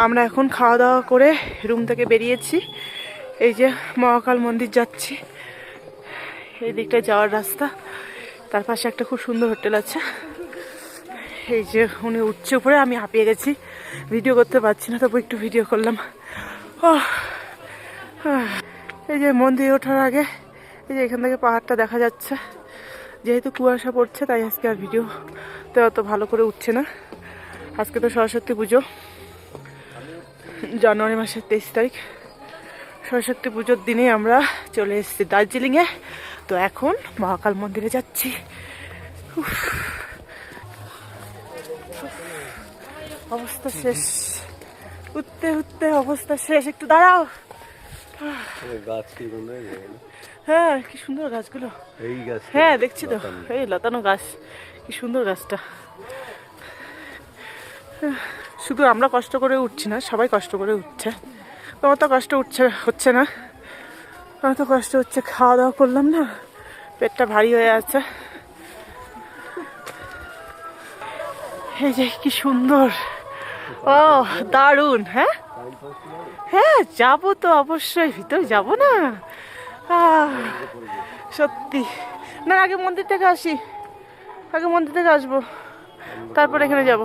আমরা এখন খাওয়া দাওয়া করে রুম থেকে বেরিয়েছি। এই যে মহাকাল মন্দির যাচ্ছি, এই দিকটা যাওয়ার রাস্তা। তার পাশে একটা খুব সুন্দর হোটেল আছে। এই যে উনি উঠছে উপরে, আমি হাঁপিয়ে গেছি, ভিডিও করতে পারছি না, তবু একটু ভিডিও করলাম। এই যে মন্দিরে ওঠার আগে এই যে এখান থেকে পাহাড়টা দেখা যাচ্ছে। যেহেতু কুয়াশা পড়ছে তাই আজকে আর ভিডিওতে অত ভালো করে উঠছে না। আজকে তো সরস্বতী পুজো, জানুয়ারি মাসের 23 তারিখ। সরস্বতী পুজোর দিনে আমরা চলে এসেছি দার্জিলিংয়ে। তো এখন মহাকাল মন্দিরে যাচ্ছি। অবস্থা শেষ, উঠতে উঠতে অবস্থা শেষ। একটু দাঁড়াও। হ্যাঁ কি সুন্দর গাছগুলো। হ্যাঁ দেখছি তো, এই লতানো গাছ, কি সুন্দর গাছটা। শুধু আমরা কষ্ট করে উঠছি না, সবাই কষ্ট করে উঠছে। তোমার তো কষ্ট হচ্ছে না, আমার তো কষ্ট হচ্ছে। খাওয়া দাওয়া করলাম না, পেটটা ভারী হয়ে আছে। এই যে কি সুন্দর, ও দারুণ। হ্যাঁ হ্যাঁ যাবো তো অবশ্যই, ভিতরে যাবো না। সত্যি না, আগে মন্দির থেকে আসি, আগে মন্দির থেকে আসবো, তারপর এখানে যাব।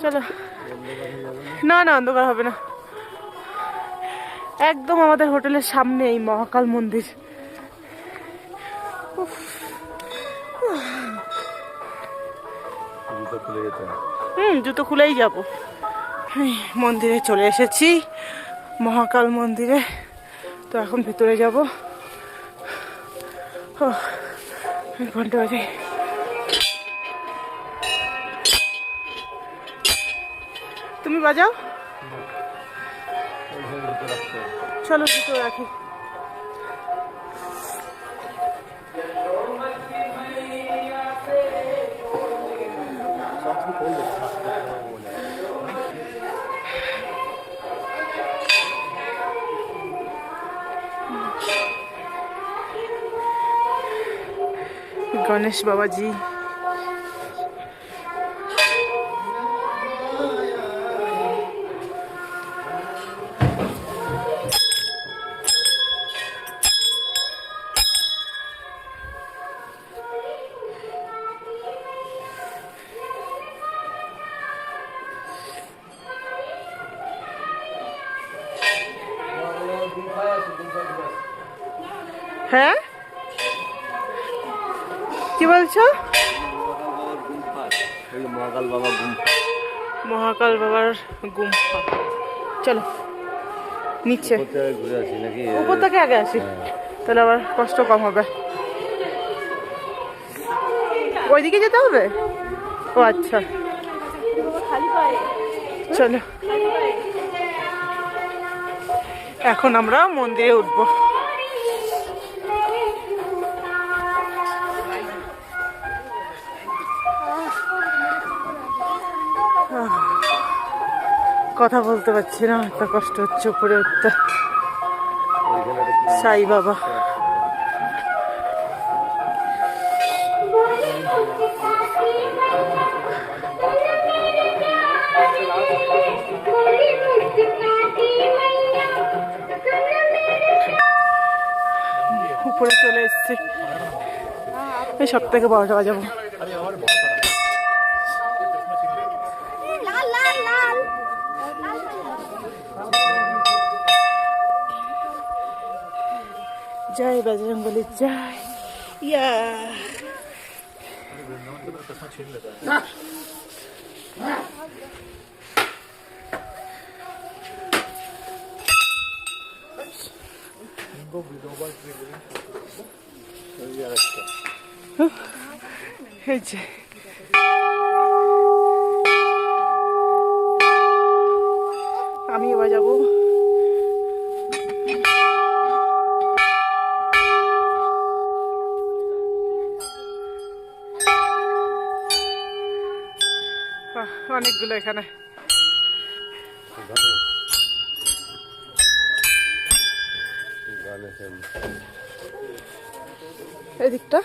চলো। না না অন্ধকার হবে না, একদম আমাদের হোটেলের সামনে এই মহাকাল মন্দির। জুতো খুলেই যাব। মন্দিরে চলে এসেছি, মহাকাল মন্দিরে। তো এখন ভেতরে যাব। ঘন্টা বাজে। তুমি বাজাও, চলো জুতো রাখি। गणेश बाबा जी, है কি বলছো? মহাকাল বাবার গুম্ফা। চলো নিচে, উপর থেকে আগে আসি, তাহলে আবার কষ্ট কম হবে। ওইদিকে যেতে হবে? ও আচ্ছা, চলো। এখন আমরা মন্দিরে উঠবো। কথা বলতে পারছি না, এত কষ্ট হচ্ছে উপরে উঠতে। সাই বাবা, উপরে চলে এসছি। এই সব থেকে বড়টা বাজাবো। जय बजरंगबली जय। या আমি এবার যাবো। অনেকগুলো এখানে। এদিকটা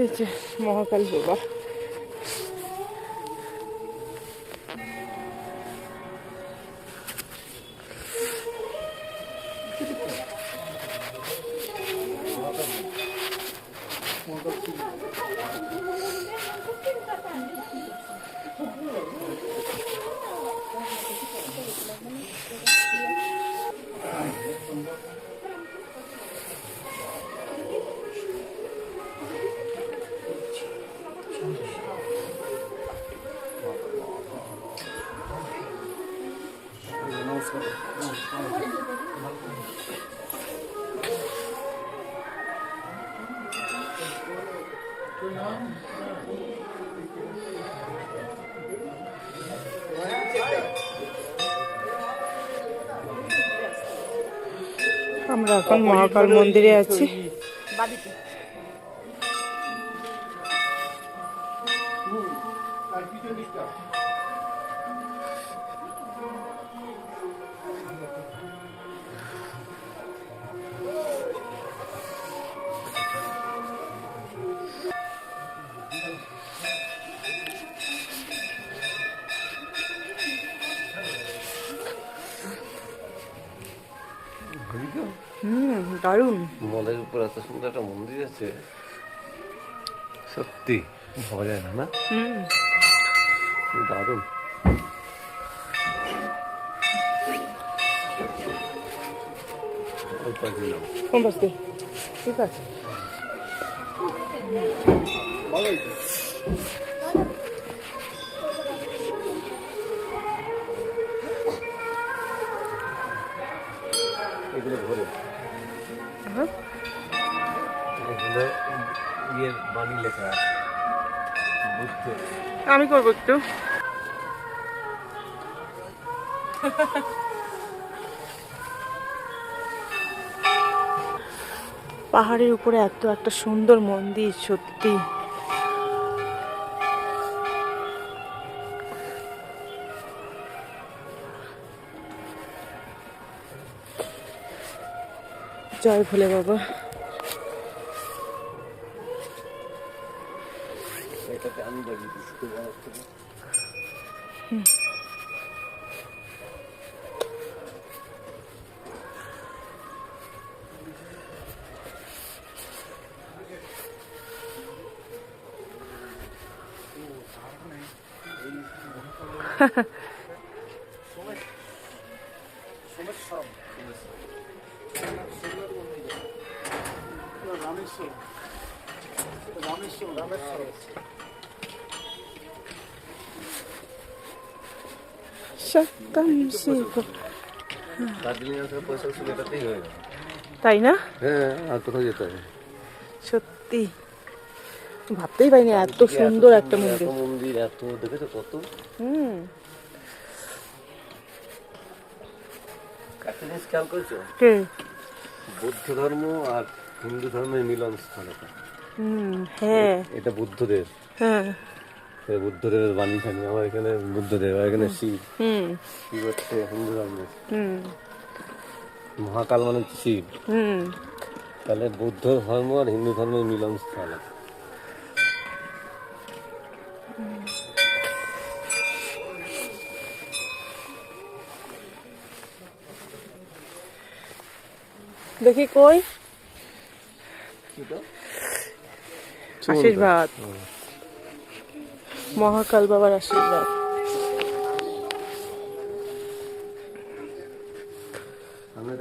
এই যে মহাকাল বাবা। আমরা এখন মহাকাল মন্দিরে আছি। দারুণ। মলের উপর এত সুন্দর একটা মন্দির আছে, সত্যি ভাবা যায় না। দারুণ। ঠিক আছে। এগুলো ঘোরে, এগুলো ইয়ের বাণী লেখা আছে, বুদ্ধ। আমি করবো একটু। পাহাড়ের উপরে এত একটা সুন্দর মন্দির, সত্যি। জয় ভোলে বাবা। এটাতে আমি বাড়ি দার্জিলিং আসার পয়সা ছিল, এটাতেই হয়ে গেল, তাই না? হ্যাঁ, আর কোথাও যেতে হবে? সত্যি ভাবতেই পারিনি এত সুন্দর একটা মন্দির। মন্দির এত দেখেছো কত। একটা জিনিস খেয়াল করেছো? বৌদ্ধ ধর্ম আর হিন্দু ধর্মের মিলন স্থল এটা। হ্যাঁ, এটা বুদ্ধদেব। হ্যাঁ, বুদ্ধদেবের বাণী থানি। আমার এখানে বুদ্ধদেব, আর এখানে শিব। শিব হচ্ছে হিন্দু ধর্মের, মহাকাল মানে শিব। তাহলে বৌদ্ধ ধর্ম আর হিন্দু ধর্মের মিলন স্থল। দেখি কই আশীর্বাদ, মহাকাল বাবার আশীর্বাদ। আমি